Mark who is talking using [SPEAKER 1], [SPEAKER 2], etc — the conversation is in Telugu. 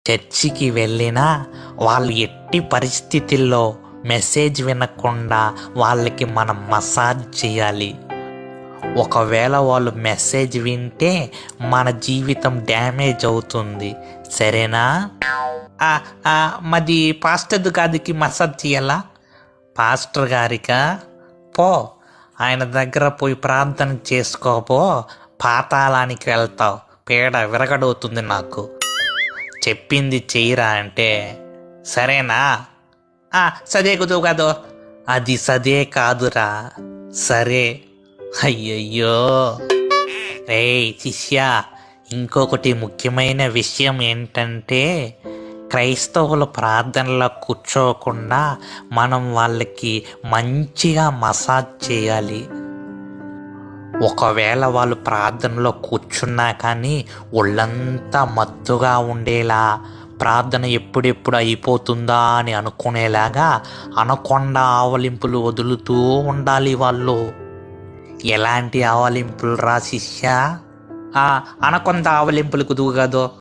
[SPEAKER 1] చర్చికి వెళ్ళినా వాళ్ళు ఎట్టి పరిస్థితుల్లో మెసేజ్ వినకుండా వాళ్ళకి మనం మసాజ్ చేయాలి. ఒకవేళ వాళ్ళు మెసేజ్ వింటే మన జీవితం డ్యామేజ్ అవుతుంది. సరేనా? మాది పాస్టర్ గారికి మసాజ్ చేయాలా? పాస్టర్ గారికా? పో, ఆయన దగ్గర పోయి ప్రార్థన చేసుకోపో, పాతాళానికి వెళ్తావు. పేడ విరగడవుతుంది నాకు. చెప్పింది చెయ్యరా అంటే సరేనా? సదే కుదువు కాదు. అది సదే కాదురా, సరే. అయ్యయ్యో రే శిష్య, ఇంకొకటి ముఖ్యమైన విషయం ఏంటంటే క్రైస్తవుల ప్రార్థనలో కూర్చోకుండా మనం వాళ్ళకి మంచిగా మసాజ్ చేయాలి. ఒకవేళ వాళ్ళు ప్రార్థనలో కూర్చున్నా కానీ ఒళ్ళంతా మత్తుగా ఉండేలా, ప్రార్థన ఎప్పుడెప్పుడు అయిపోతుందా అని అనుకునేలాగా అనకొండ ఆవలింపులు వదులుతూ ఉండాలి వాళ్ళు. ఎలాంటి ఆవలింపులు రా శిష్య? అనకొండ ఆవలింపులు కుదువు కాదు.